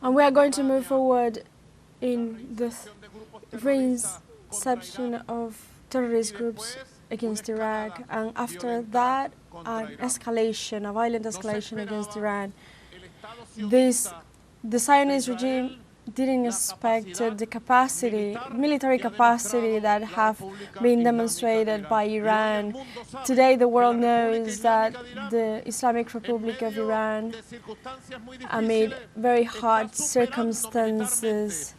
And we are going to move forward in the reinception of terrorist groups against Iraq, and after that, an escalation, a violent escalation against Iran. The Zionist regime didn't expect the capacity, military capacity that have been demonstrated by Iran. Today the world knows that the Islamic Republic of Iran, amid very hard circumstances,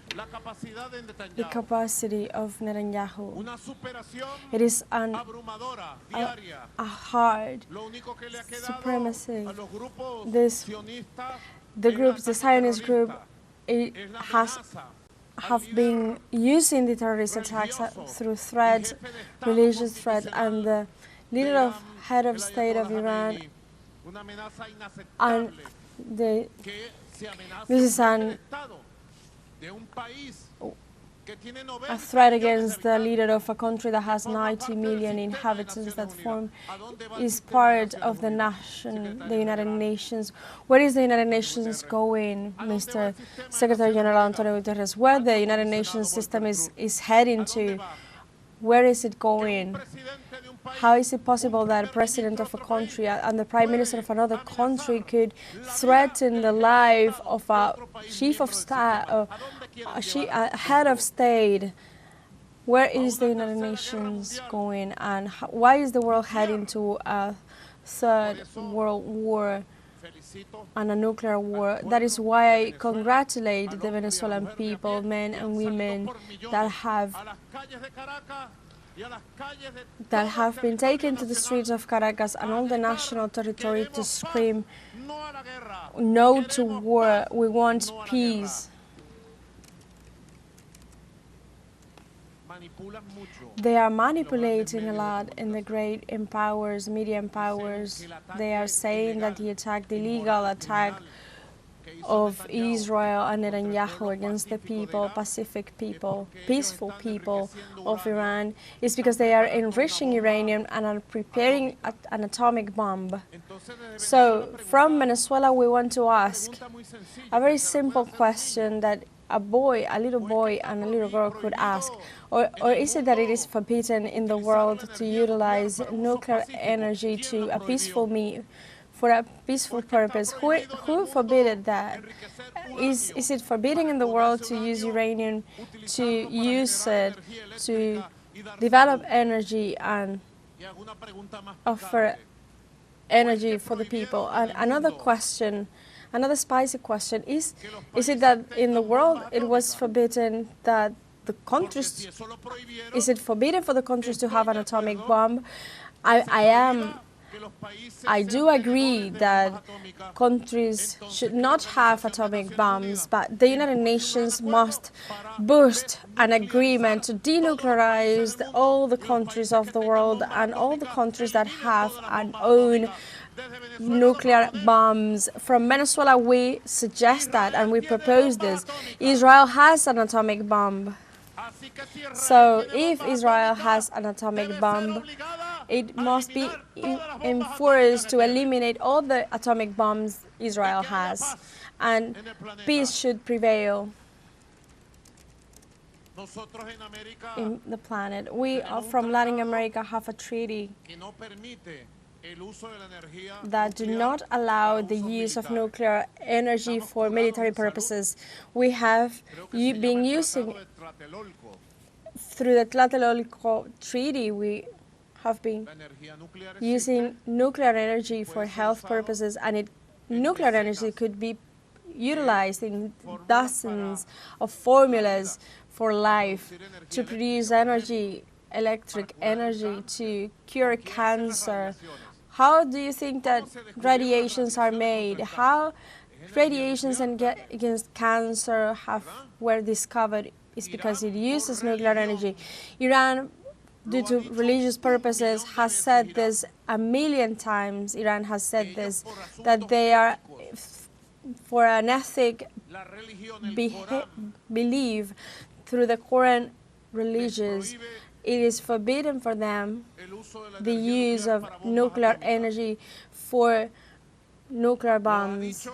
the capacity of Netanyahu. It is a hard supremacy. The groups, the Zionist group, have been using the terrorist attacks through threats, religious threats, and the head of state of Iran, and this is a threat against the leader of a country that has 90 million inhabitants, that is part of the United Nations. Where is the United Nations going, Mr. Secretary General Antonio Guterres? Where the United Nations system is heading to? Where is it going? How is it possible that a president of a country and the prime minister of another country could threaten the life of a chief of staff, a head of state? Where is the United Nations going, and why is the world heading to a third world war and a nuclear war? That is why I congratulate the Venezuelan people, men and women, that have been taken to the streets of Caracas and all the national territory to scream no to war, we want peace. They are manipulating a lot in the great empowers, media empowers. They are saying that the illegal attack of Israel and Netanyahu against the people, Pacific people, peaceful people of Iran, is because they are enriching uranium and are preparing an atomic bomb. So from Venezuela we want to ask a very simple question that a little boy and a little girl could ask. Or is it that it is forbidden in the world to utilize nuclear energy for a peaceful purpose? Who forbid that? Is it forbidden in the world to use uranium, to use it to develop energy and offer energy for the people? And another question, another spicy question, is it that in the world it was forbidden that the countries, is it forbidden for the countries to have an atomic bomb? I do agree that countries should not have atomic bombs, but the United Nations must boost an agreement to denuclearize all the countries of the world and all the countries that have and own nuclear bombs. From Venezuela we suggest that, and we propose this. Israel has an atomic bomb. So if Israel has an atomic bomb, it must be enforced to eliminate all the atomic bombs Israel has, and peace should prevail in the planet. We from Latin America have a treaty that do not allow the use of nuclear energy for military purposes. We have been using, through the Tlatelolco Treaty, we have been using nuclear energy for health purposes, and nuclear energy could be utilized in dozens of formulas for life, to produce energy, electric energy, to cure cancer. How do you think that radiations are made? How radiations against cancer were discovered? Is because it uses nuclear energy. Iran, due to religious purposes, has said this a million times. Iran has said this, that they are for an ethic belief through the Quran religious. It is forbidden for them the use of nuclear energy for nuclear bombs.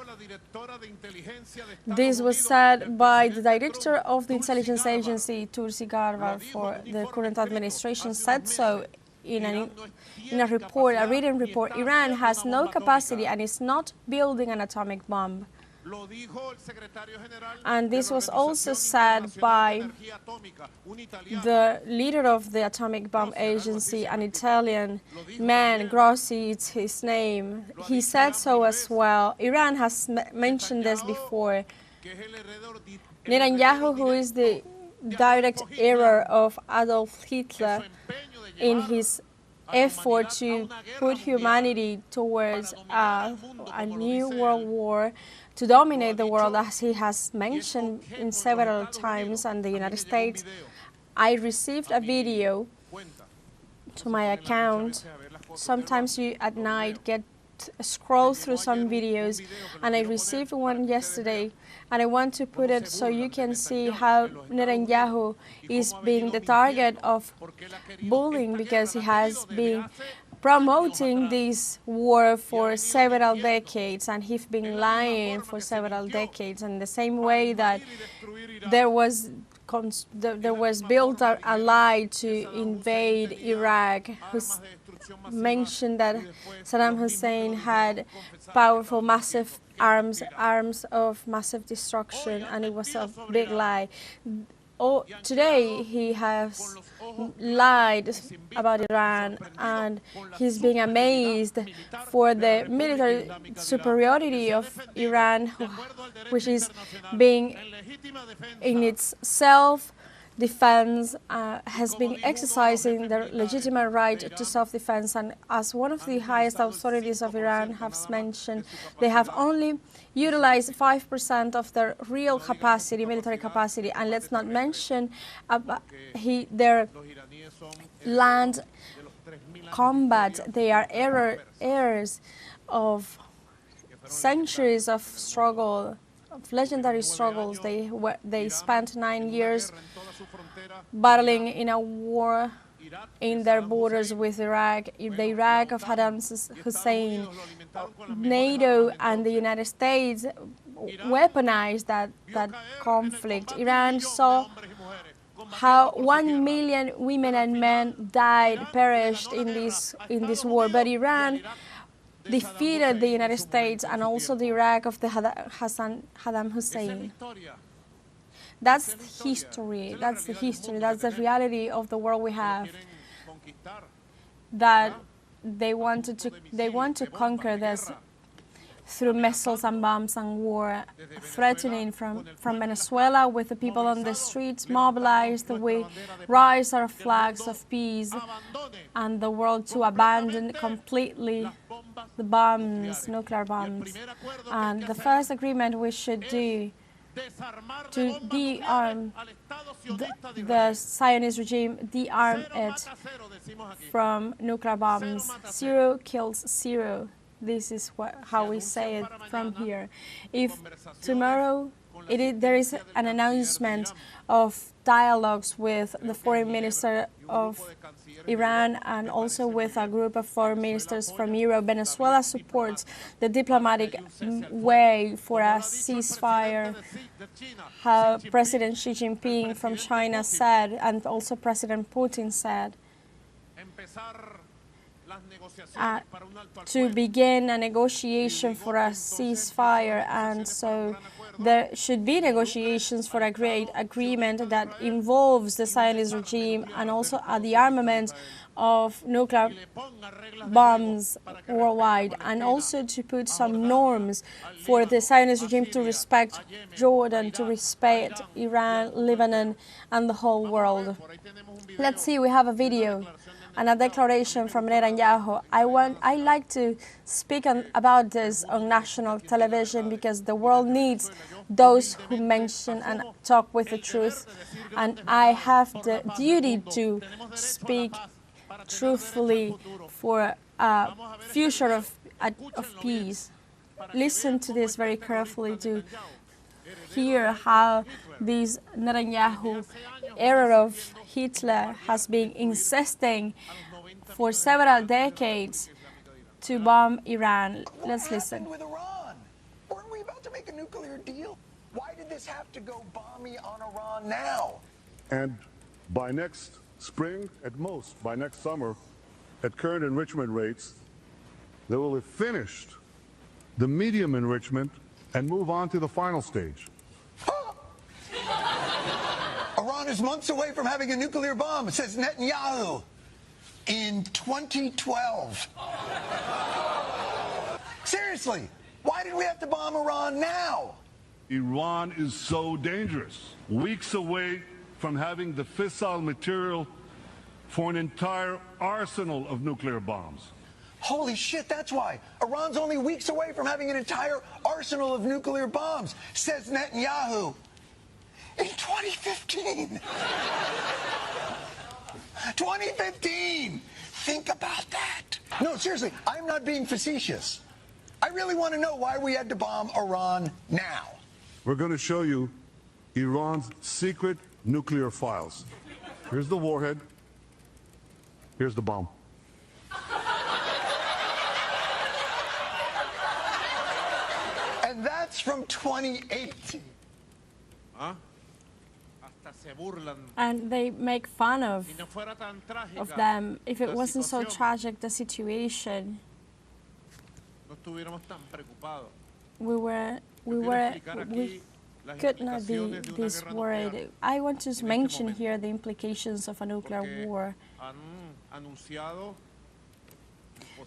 This was said by the director of the intelligence agency, Tulsi Gabbard, for the current administration, said so in a report, a written report. Iran has no capacity and is not building an atomic bomb. And this was also said by the leader of the atomic bomb agency, an Italian man, Grossi is his name. He said so as well. Iran has mentioned this before. Netanyahu, who is the direct heir of Adolf Hitler, in his effort to put humanity towards a new world war, to dominate the world, as he has mentioned in several times, and the United States. I received a video to my account. Sometimes you at night scroll through some videos, and I received one yesterday, and I want to put it so you can see how Netanyahu is being the target of bullying, because he has been promoting this war for several decades, and he's been lying for several decades. In the same way that there was built a lie to invade Iraq, who mentioned that Saddam Hussein had powerful, massive arms of massive destruction, and it was a big lie. Today he has lied about Iran, and he's being amazed for the military superiority of Iran, which is being in its self-defense, has been exercising their legitimate right to self-defense. And as one of the highest authorities of Iran has mentioned, they have only utilized 5% of their real capacity, military capacity. And let's not mention their land combat. They are heirs of centuries of struggle, of legendary struggles. They spent 9 years battling in a war in their borders with Iraq, the Iraq of Saddam Hussein. NATO and the United States weaponized that conflict. Iran saw how 1 million women and men perished in this war, but Iran defeated the United States and also the Iraq of the Saddam Hussein. That's history. That's the history. That's the reality of the world we have. That they want to conquer this through missiles and bombs and war, threatening from Venezuela with the people on the streets mobilized. We raise our flags of peace and the world to abandon completely the bombs, nuclear bombs. And the first agreement we should do to de-arm the Zionist regime, de-arm it from nuclear bombs. Zero kills zero. This is how we say it from here. If tomorrow there is an announcement of dialogues with the foreign minister of Iran and also with a group of foreign ministers from Europe, Venezuela supports the diplomatic way for a ceasefire, how President Xi Jinping from China said, and also President Putin said, to begin a negotiation for a ceasefire. And so there should be negotiations for a great agreement that involves the Zionist regime and also the armament of nuclear bombs worldwide, and also to put some norms for the Zionist regime to respect Jordan, to respect Iran, Lebanon, and the whole world. Let's see, we have a video and a declaration from Netanyahu. I like to speak about this on national television because the world needs those who mention and talk with the truth, and I have the duty to speak truthfully for a future of peace. Listen to this very carefully to hear how this Netanyahu, heir of Hitler, has been insisting for several decades to bomb Iran. Let's listen. What happened with Iran? Weren't we about to make a nuclear deal? Why did this have to go balmy on Iran now? And by next spring, at most, by next summer, at current enrichment rates, they will have finished the medium enrichment and move on to the final stage. Iran is months away from having a nuclear bomb, says Netanyahu, in 2012. Seriously, why did we have to bomb Iran now? Iran is so dangerous, weeks away from having the fissile material for an entire arsenal of nuclear bombs. Holy shit, that's why. Iran's only weeks away from having an entire arsenal of nuclear bombs, says Netanyahu. In 2015. 2015. Think about that. No, seriously, I'm not being facetious. I really want to know why we had to bomb Iran now. We're going to show you Iran's secret nuclear files. Here's the warhead. Here's the bomb. And that's from 2018. And they make fun of them. If it wasn't so tragic, the situation, we could not be this worried. I want to mention here the implications of a nuclear war.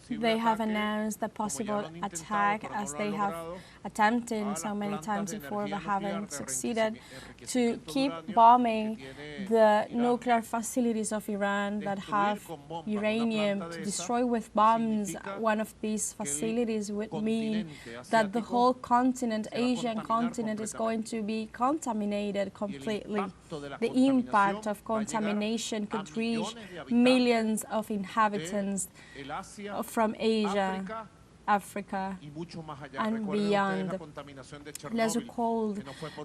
They have announced the possible attack, as they have attempted so many times before but haven't succeeded, to keep bombing the nuclear facilities of Iran that have uranium. To destroy with bombs one of these facilities would mean that the whole continent, Asian continent, is going to be contaminated completely. The impact of contamination could reach millions of inhabitants from Asia, Africa, and beyond. Let's recall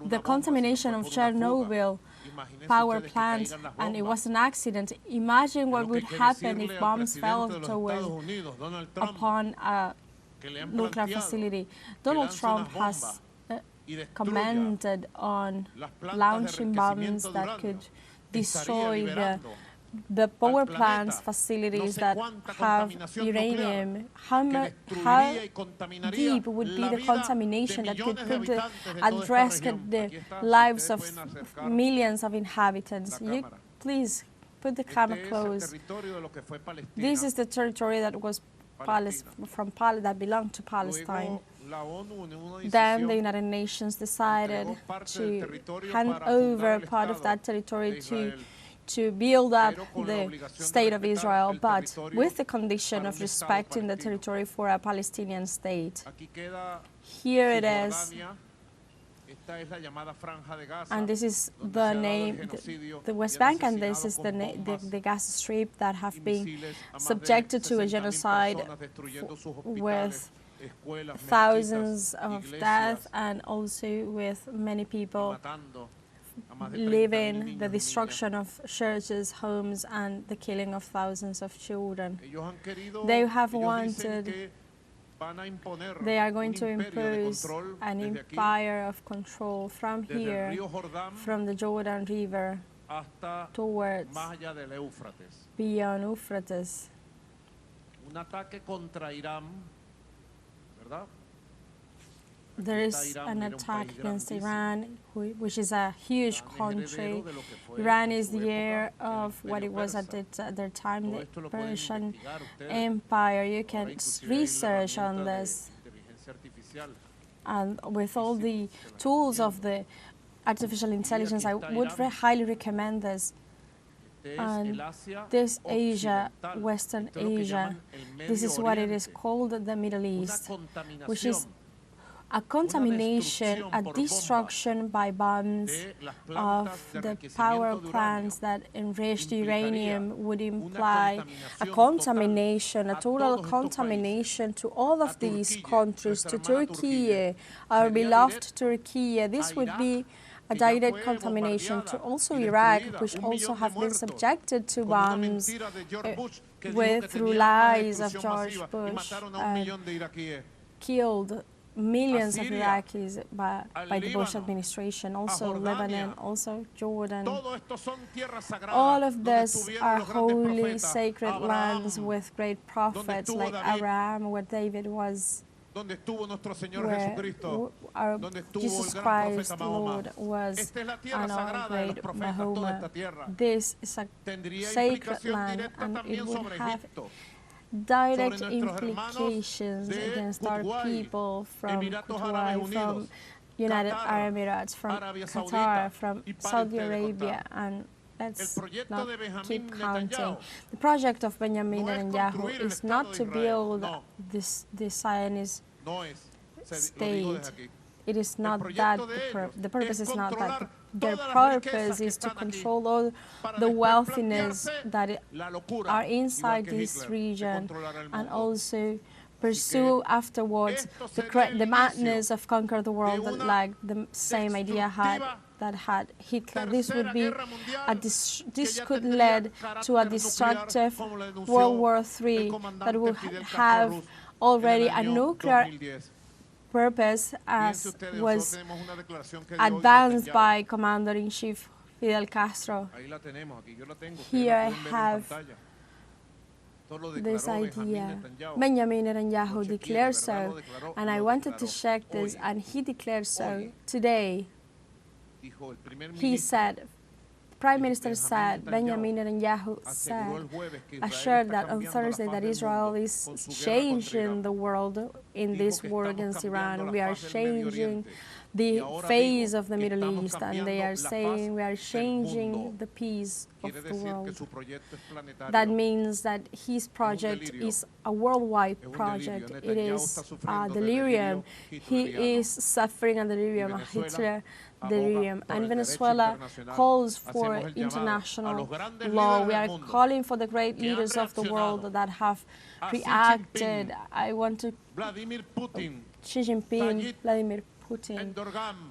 the contamination of Chernobyl power plant, and it was an accident. Imagine what would happen if bombs fell upon a nuclear facility. Donald Trump has commented on launching bombs that could destroy the power plants facilities that have uranium. How deep would be the contamination that could put at risk the lives of millions of inhabitants? You please put the camera close. This is the territory that was that belonged to Palestine. Then the United Nations decided to hand over part of that territory to build up the state of Israel, but with the condition of respecting the territory for a Palestinian state. Here it is, and this is the name, the West Bank, and this is the Gaza Strip that have been subjected to a genocide with thousands of deaths and also with many people living, the destruction of churches, homes, and the killing of thousands of children. They have wanted, they are going to impose an empire of control from here, from the Jordan River towards beyond Euphrates. There is an attack against Iran, which is a huge country. Iran is the heir of what it was at their time, the Persian Empire. You can research on this. And with all the tools of the artificial intelligence, I would highly recommend this. And this Asia, Western Asia, this is what it is called, the Middle East, which is a contamination, a destruction by bombs of the power plants that enriched uranium would imply a contamination, a total contamination to all of these countries, to Turkey, our beloved Turkey. This would be a direct contamination to also Iraq, which also have been subjected to bombs through lies of George Bush and killed millions of Iraqis by the Bush administration, also Lebanon, also Jordan. All of this are holy, sacred lands with great prophets like Abraham, where David was, where our Jesus Christ, Lord, was, and our great Mahoma. This is a sacred land, and it would have direct implications against our people from Kuwait, from United Arab Emirates, from Qatar, from Saudi Arabia, and let's not keep counting. The project of Benjamin Netanyahu is not to build this Zionist state. It is not that the purpose is not that. Their purpose is to control all the wealthiness that are inside this region, and also pursue afterwards the madness of conquer the world, like the same idea that had Hitler. This would be this could lead to a destructive World War III that would have already a nuclear purpose, as was advanced by Commander-in-Chief Fidel Castro. Here I have this idea. Benjamin Netanyahu declared so, and I wanted to check this, and he declared so today. He said, Prime Minister said, Benjamin Netanyahu said, assured that on Thursday that Israel is changing the world in this war against Iran. We are changing the face of the Middle East, and they are saying we are changing the peace of the world. That means that his project is a worldwide project. It is a delirium. He is suffering a delirium, a Hitler delirium. And Venezuela calls for international law. We are calling for the great leaders of the world that have reacted. I want to Xi Jinping, Vladimir Putin,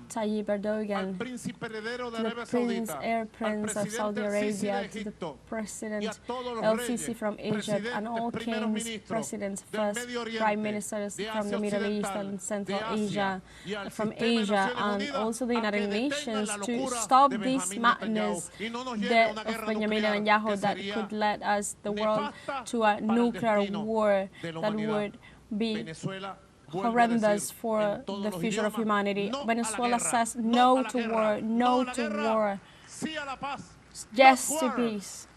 Tayyip Erdogan, to the Prince of Saudi Arabia, to the President El-Sisi from Egypt, and all kings, presidents, first prime ministers from the Middle East and Central Asia, from Asia, and also the United Nations to stop this madness of Benjamin Netanyahu that could lead us, the world, to a nuclear war that would be horrendous for the future of humanity. Venezuela says no to war, no to war, yes to peace.